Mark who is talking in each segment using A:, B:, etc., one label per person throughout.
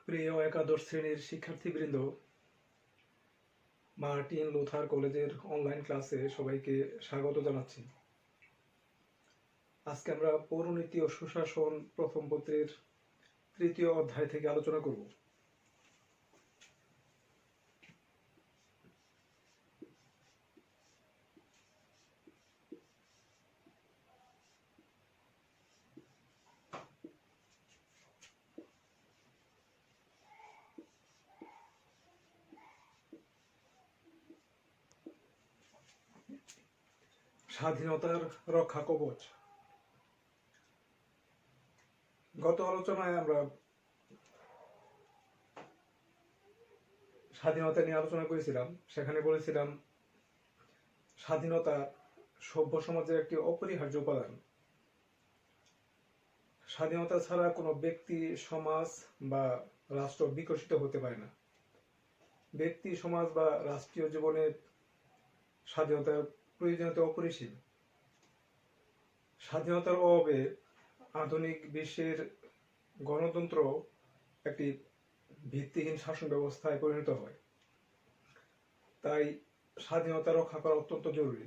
A: প্রিয় একাদশ শ্রেণীর শিক্ষার্থীবৃন্দ, মার্টিন লুথার কলেজের অনলাইন ক্লাসে সবাইকে স্বাগত জানাচ্ছি। আজকে আমরা পৌরনীতি ও সুশাসন প্রথম পত্রের 3য় অধ্যায় থেকে আলোচনা করব। স্বাধীনতার রক্ষা কবচ। গত আলোচনায় আমরা স্বাধীনতা নিয়ে আলোচনা করেছিলাম। সেখানে বলেছিলাম স্বাধীনতা সভ্য সমাজের একটি অপরিহার্য উপাদান। স্বাধীনতা ছাড়া কোনো ব্যক্তি, সমাজ বা রাষ্ট্র বিকশিত হতে পারে না। ব্যক্তি, সমাজ বা রাষ্ট্রীয় জীবনে স্বাধীনতার প্রয়োজনীয়তা অপরিসীম। স্বাধীনতার অভাবে আধুনিক বিশ্বের গণতন্ত্র একটি ভিত্তিহীন শাসন ব্যবস্থায় পরিণত হয়। তাই স্বাধীনতা রক্ষা করা অত্যন্ত জরুরি।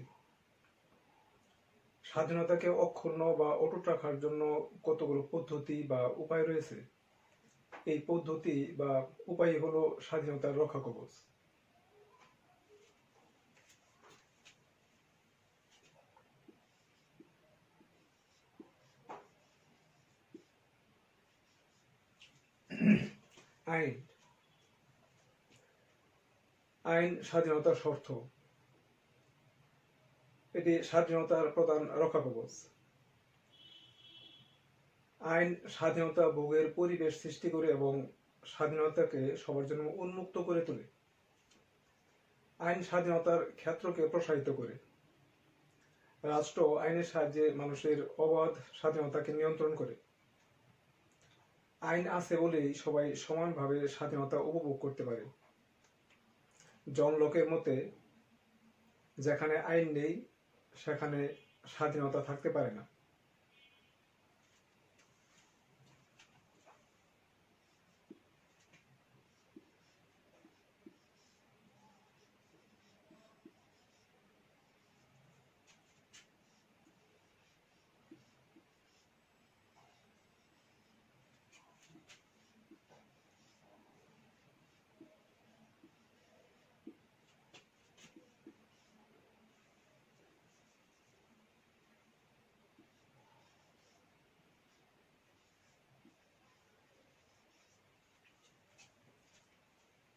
A: স্বাধীনতাকে অক্ষুণ্ণ বা অটুট রাখার জন্য কতগুলো পদ্ধতি বা উপায় রয়েছে। এই পদ্ধতি বা উপায় হলো স্বাধীনতার রক্ষা কবচ। আইন। আইন স্বাধীনতার শর্ত। এটি স্বাধীনতার প্রধান রক্ষা কবচ। আইন স্বাধীনতা ভোগের পরিবেশ সৃষ্টি করে এবং স্বাধীনতাকে সবার জন্য উন্মুক্ত করে তোলে। আইন স্বাধীনতার ক্ষেত্রকে প্রসারিত করে। রাষ্ট্র আইনের সাহায্যে মানুষের অবাধ স্বাধীনতাকে নিয়ন্ত্রণ করে। আইন আছে বলেই সবাই সমানভাবে স্বাধীনতা উপভোগ করতে পারে। জন লকের মতে, যেখানে আইন নেই সেখানে স্বাধীনতা থাকতে পারে না।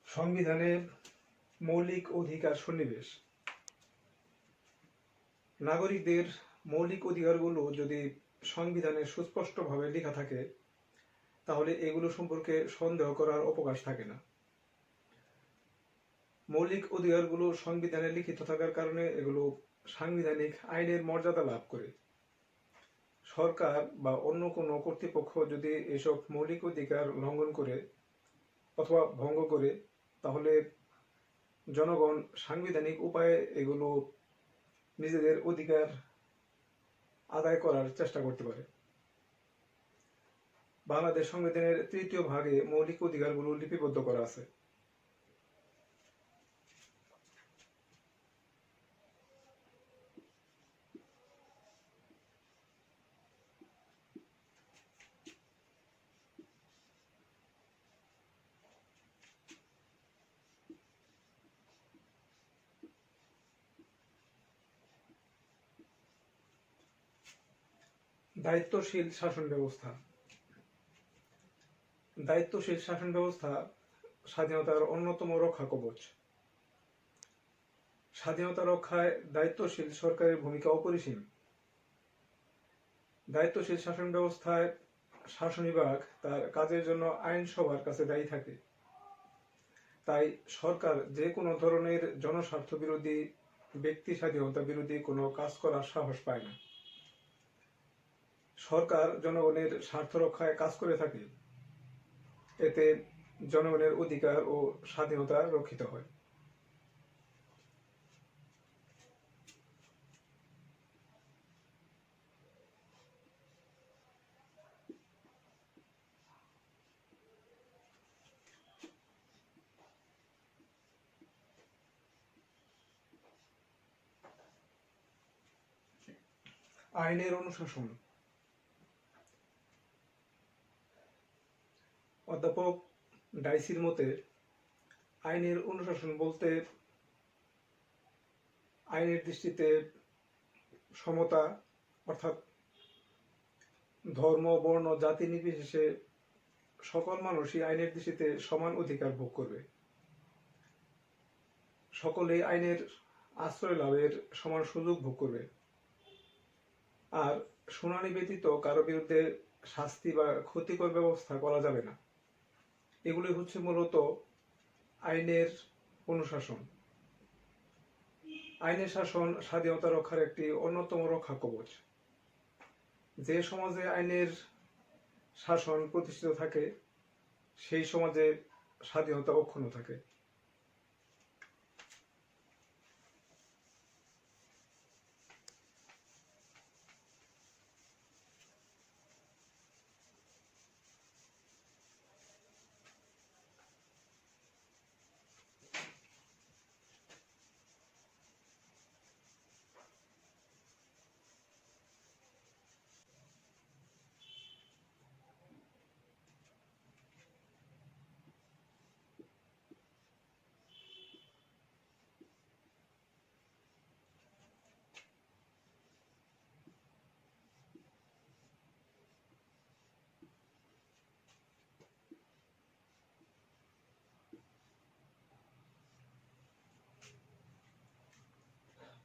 A: সংবিধানে মৌলিক অধিকার সন্নিবেশ। নাগরিকদের মৌলিক অধিকারগুলো যদি সংবিধানে সুস্পষ্টভাবে লেখা থাকে, তাহলে এগুলো সম্পর্কে সন্দেহ করার অবকাশ থাকে না। মৌলিক অধিকারগুলো সংবিধানে লিখিত থাকার কারণে এগুলো সাংবিধানিক আইনের মর্যাদা লাভ করে। সরকার বা অন্য কোনো কর্তৃপক্ষ যদি এসব মৌলিক অধিকার লঙ্ঘন করে অথবা ভঙ্গ করে, তাহলে জনগণ সাংবিধানিক উপায়ে এগুলো নিজেদের অধিকার আদায় করার চেষ্টা করতে পারে। বাংলাদেশ সংবিধানের 3য় ভাগে মৌলিক অধিকারগুলো লিপিবদ্ধ করা আছে। দায়িত্বশীল শাসন ব্যবস্থা। দায়িত্বশীল শাসন ব্যবস্থা স্বাধীনতার অন্যতম রক্ষা কবচ। স্বাধীনতা রক্ষায় দায়িত্বশীল সরকারের ভূমিকা অপরিসীম। দায়িত্বশীল শাসন ব্যবস্থায় শাসন বিভাগ তার কাজের জন্য আইনসভার কাছে দায়ী থাকে। তাই সরকার যে কোনো ধরনের জনস্বার্থ বিরোধী, ব্যক্তি স্বাধীনতা বিরোধী কোনো কাজ করার সাহস পায় না। সরকার জনগণের স্বার্থ রক্ষায় কাজ করে থাকে। এতে জনগণের অধিকার ও স্বাধীনতা রক্ষিত হয়। আইনের অনুশাসন। অধ্যাপক ডাইসির মতে আইনের অনুশাসন বলতে আইনের দৃষ্টিতে সমতা, অর্থাৎ ধর্ম, বর্ণ, জাতি নির্বিশেষে সকল মানুষই আইনের দৃষ্টিতে সমান অধিকার ভোগ করবে। সকলেই আইনের আশ্রয় লাভের সমান সুযোগ ভোগ করবে। আর শুনানি ব্যতীত কারো বিরুদ্ধে শাস্তি বা ক্ষতিকর ব্যবস্থা করা যাবে না। এগুলি হচ্ছে মূলত আইনের অনুশাসন। আইনের শাসন স্বাধীনতা রক্ষার একটি অন্যতম রক্ষা কবচ। যে সমাজে আইনের শাসন প্রতিষ্ঠিত থাকে সেই সমাজে স্বাধীনতা অক্ষুণ্ণ থাকে।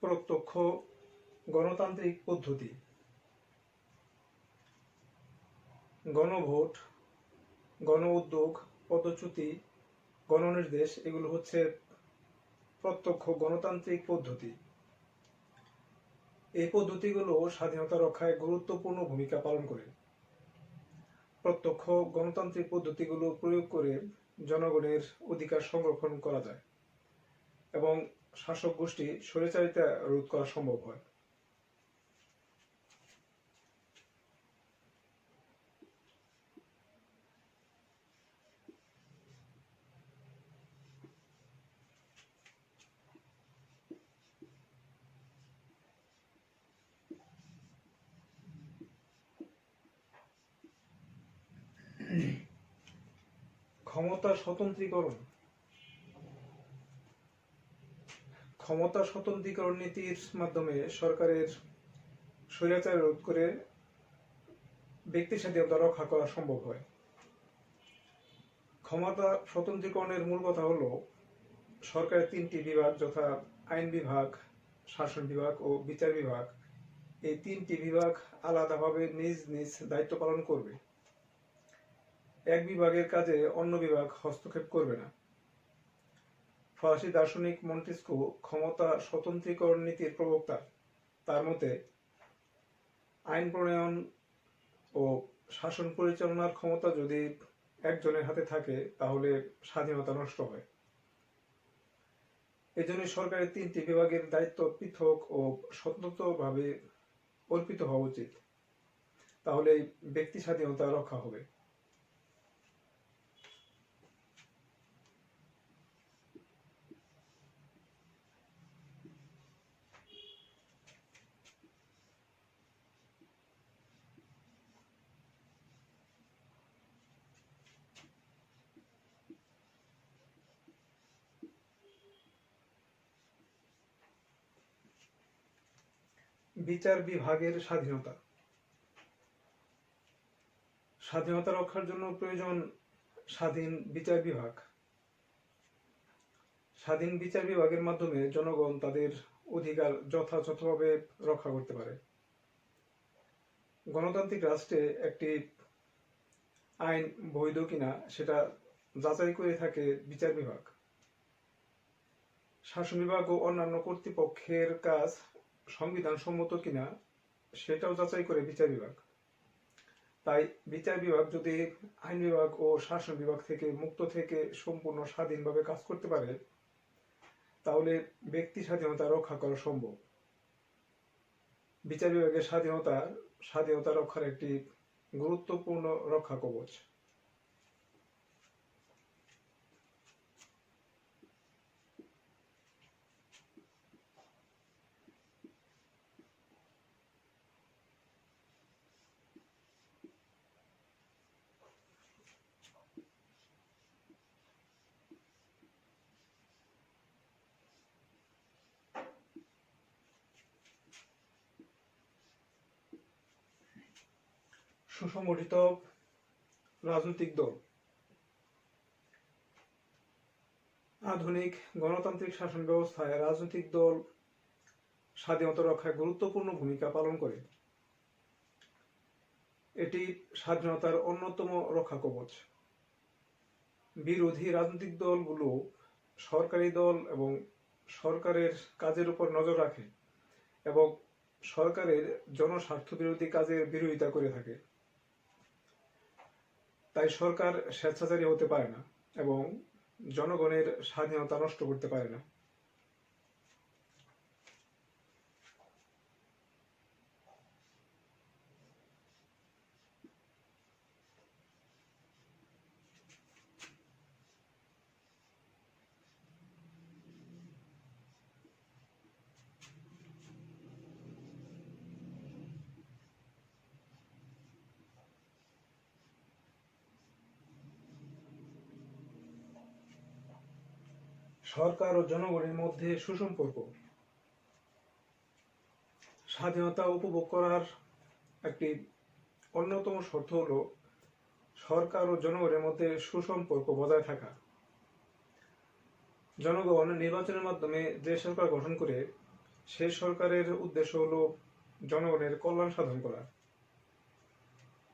A: প্রত্যক্ষ গণতান্ত্রিক পদ্ধতি, গণভোট, গণ উদ্যোগ, পদচ্যুতি, গণনির্দেশ এগুলো হচ্ছে প্রত্যক্ষ গণতান্ত্রিক পদ্ধতি। এই পদ্ধতিগুলো স্বাধীনতা রক্ষায় গুরুত্বপূর্ণ ভূমিকা পালন করে। প্রত্যক্ষ গণতান্ত্রিক পদ্ধতিগুলো প্রয়োগ করে জনগণের অধিকার সংরক্ষণ করা যায় এবং শাসক গোষ্ঠী স্বৈরাচারিতা রোধ করা সম্ভব হয়। ক্ষমতা স্বতন্ত্রীকরণ। ক্ষমতা স্বতন্ত্রীকরণ নীতির মাধ্যমে সরকারের স্বৈরাচার রোধ করে ব্যক্তি স্বাধীনতা রক্ষা করা সম্ভব হয়। ক্ষমতা স্বতন্ত্রীকরণের মূল কথা হলো সরকারের তিনটি বিভাগ, যথা আইন বিভাগ, শাসন বিভাগ ও বিচার বিভাগ, এই তিনটি বিভাগ আলাদাভাবে নিজ নিজ দায়িত্ব পালন করবে। এক বিভাগের কাজে অন্য বিভাগ হস্তক্ষেপ করবে না। ফরাসি দার্শনিক মন্টেস্কু ক্ষমতা স্বতন্ত্রীকরণ নীতির প্রবক্তা। তার মতে আইন প্রণয়ন ও শাসন পরিচালনার ক্ষমতা যদি একজনের হাতে থাকে তাহলে স্বাধীনতা নষ্ট হয়। এজন্য সরকারের তিনটি বিভাগের দায়িত্ব পৃথক ও স্বতন্ত্রভাবে অর্পিত হওয়া উচিত, তাহলে ব্যক্তি স্বাধীনতা রক্ষা হবে। বিচার বিভাগের স্বাধীনতা। স্বাধীনতা রক্ষার জন্য প্রয়োজন স্বাধীন বিচার বিভাগ। স্বাধীন বিচার বিভাগের মাধ্যমে জনগণ তাদের অধিকার যথাযথভাবে রক্ষা করতে পারে। গণতান্ত্রিক রাষ্ট্রে একটি আইন বৈধ কিনা সেটা যাচাই করে থাকে বিচার বিভাগ। শাসন বিভাগ ও অন্যান্য কর্তৃপক্ষের কাজ সংবিধান সম্মত কিনা সেটাও যাচাই করে বিচার বিভাগ। তাই বিচার বিভাগ যদি আইন বিভাগ ও শাসন বিভাগ থেকে মুক্ত থেকে সম্পূর্ণ স্বাধীনভাবে কাজ করতে পারে তাহলে ব্যক্তি স্বাধীনতা রক্ষা করা সম্ভব। বিচার বিভাগের স্বাধীনতা রক্ষার একটি গুরুত্বপূর্ণ রক্ষা কবচ। সুসংগঠিত রাজনৈতিক দল। আধুনিক গণতান্ত্রিক শাসন ব্যবস্থায় রাজনৈতিক দল স্বাধীনতা রক্ষায় গুরুত্বপূর্ণ ভূমিকা পালন করে। এটি স্বাধীনতার অন্যতম রক্ষা কবচ। বিরোধী রাজনৈতিক দলগুলো সরকারি দল এবং সরকারের কাজের উপর নজর রাখে এবং সরকারের জনস্বার্থ বিরোধী কাজের বিরোধিতা করে থাকে। তাই সরকার স্বেচ্ছাচারী হতে পারে না এবং জনগণের স্বাধীনতা নষ্ট করতে পারে না। সরকার ও জনগণের মধ্যে সুসম্পর্ক। স্বাধীনতা উপভোগ করার একটি অন্যতম শর্ত হল সরকার ও জনগণের মধ্যে সুসম্পর্ক বজায় থাকা। জনগণ নির্বাচনের মাধ্যমে যে সরকার গঠন করে সে সরকারের উদ্দেশ্য হল জনগণের কল্যাণ সাধন করা।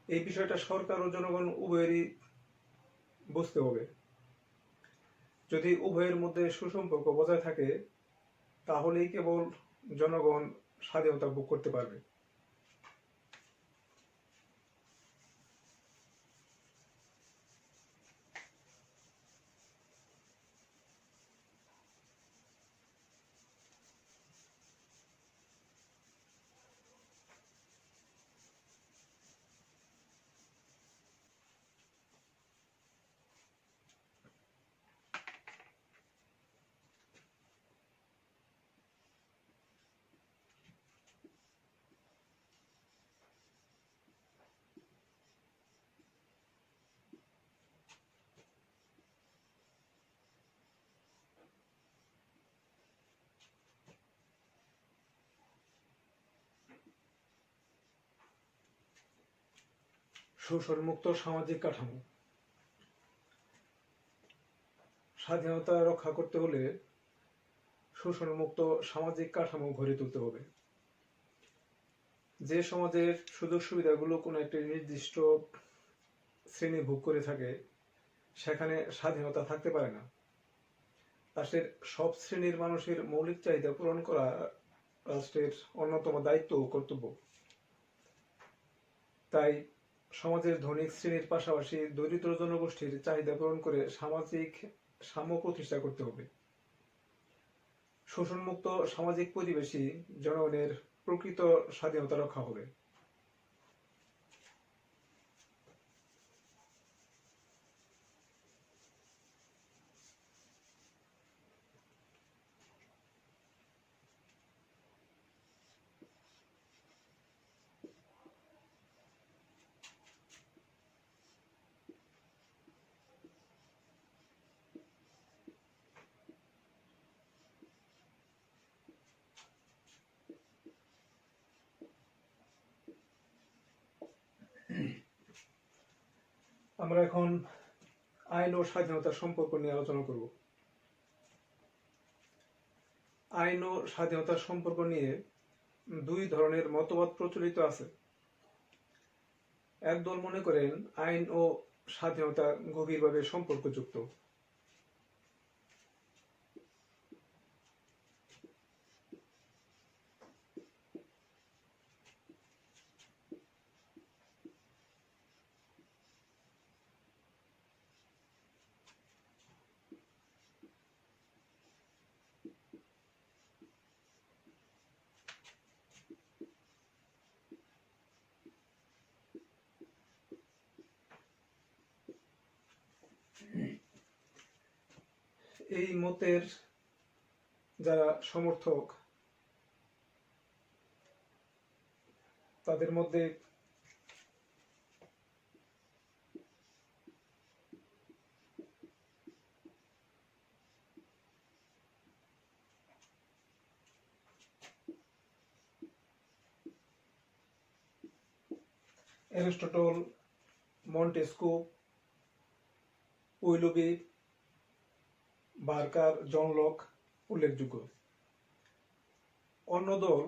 A: এই বিষয়টা সরকার ও জনগণ উভয়েরই বুঝতে হবে। যদি উভয়ের মধ্যে সুসম্পর্ক বজায় থাকে তাহলেই কেবল জনগণ স্বাধীনতা ভোগ করতে পারবে। শোষণমুক্ত সামাজিক কাঠামো। স্বাধীনতা রক্ষা করতে হলে শোষণমুক্ত সামাজিক কাঠামো গড়ে তুলতে হবে। যে সমাজের সুযোগ সুবিধাগুলো কোনো একটি নির্দিষ্ট শ্রেণী ভোগ করে থাকে সেখানে স্বাধীনতা থাকতে পারে না। রাষ্ট্রের সব শ্রেণীর মানুষের মৌলিক চাহিদা পূরণ করা রাষ্ট্রের অন্যতম দায়িত্ব ও কর্তব্য। তাই সমাজের ধনিক শ্রেণীর পাশাপাশি দরিদ্র জনগোষ্ঠীর চাহিদা পূরণ করে সামাজিক সাম্য প্রতিষ্ঠা করতে হবে। শোষণমুক্ত সামাজিক পরিবেশই জনগণের প্রকৃত স্বাধীনতা রক্ষা হবে। আমরা এখন আইন ও স্বাধীনতার সম্পর্ক নিয়ে আলোচনা করব। আইন ও স্বাধীনতার সম্পর্ক নিয়ে দুই ধরনের মতবাদ প্রচলিত আছে। একদল মনে করেন আইন ও স্বাধীনতা গভীরভাবে সম্পর্কযুক্ত। এই মতের যারা সমর্থক তাদের মধ্যে Aristotle, Montesquieu, Willoughby, Barker, John Locke উল্লেখযোগ্য। অন্য দল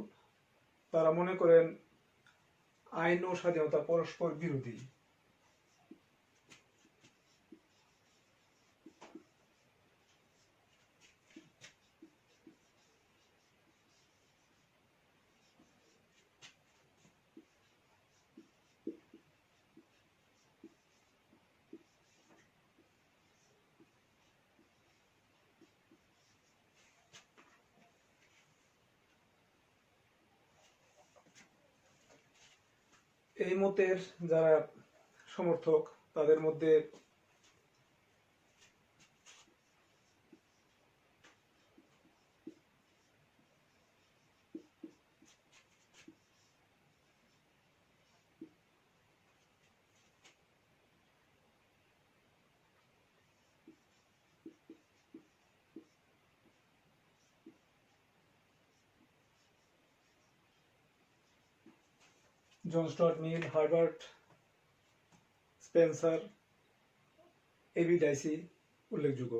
A: তারা মনে করেন আইন ও স্বাধীনতা পরস্পর বিরোধী। এই মতের যারা সমর্থক তাদের মধ্যে John Stuart Mill, Herbert Spencer, A V Dicey উল্লেখযোগ্য।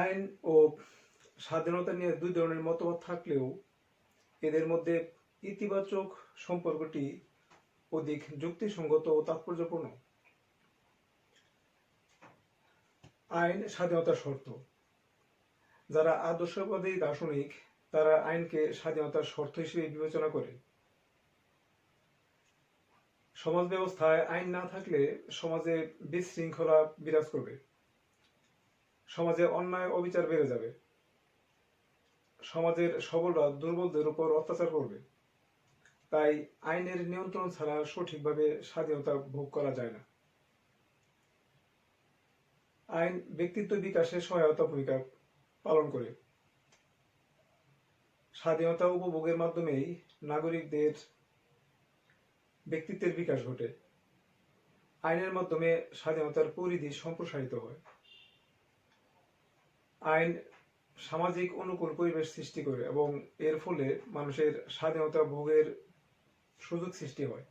A: আইন ও স্বাধীনতা নিয়ে দুই ধরনের মতবাদ থাকলেও এদের মধ্যে ইতিবাচক সম্পর্কটি অধিক যুক্তিসঙ্গত ও তাৎপর্যপূর্ণ। আইন স্বাধীনতার শর্ত। যারা আদর্শবাদী দার্শনিক তারা আইনকে স্বাধীনতার শর্ত হিসেবে বিবেচনা করে। সমাজ ব্যবস্থায় আইন না থাকলে সমাজে বিশৃঙ্খলা বিরাজ করবে, সমাজে অন্যায় অবিচার বেড়ে যাবে, সমাজের সবলরা দুর্বলদের উপর অত্যাচার করবে। তাই আইনের নিয়ন্ত্রণ ছাড়া সঠিকভাবে স্বাধীনতা ভোগ করা যায় না। আইন ব্যক্তিত্ব বিকাশে সহায়তা ভূমিকা পালন করে। স্বাধীনতা উপভোগের মাধ্যমেই নাগরিকদের ব্যক্তিত্বের বিকাশ ঘটে। আইনের মাধ্যমে স্বাধীনতার পরিধি সম্প্রসারিত হয়। আইন সামাজিক অনুকূল পরিবেশ সৃষ্টি করে এবং এর ফলে মানুষের স্বাধীনতা ভোগের সুযোগ সৃষ্টি হয়।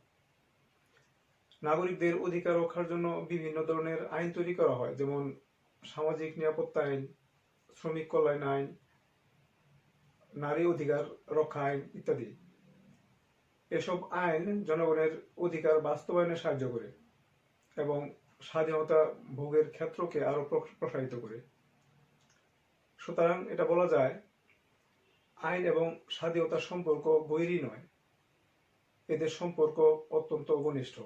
A: নাগরিকদের অধিকার রক্ষার জন্য বিভিন্ন ধরনের আইন তৈরি করা হয়, যেমন সামাজিক নিরাপত্তা আইন, শ্রমিক কল্যাণ আইন, নারী অধিকার রক্ষা আইন ইত্যাদি। এসব আইন জনগণের অধিকার বাস্তবায়নে সাহায্য করে এবং স্বাধীনতা ভোগের ক্ষেত্রকে আরো প্রসারিত করে। সুতরাং এটা বলা যায় আইন এবং স্বাধীনতার সম্পর্ক বৈরী নয়, এদের সম্পর্ক অত্যন্ত ঘনিষ্ঠ।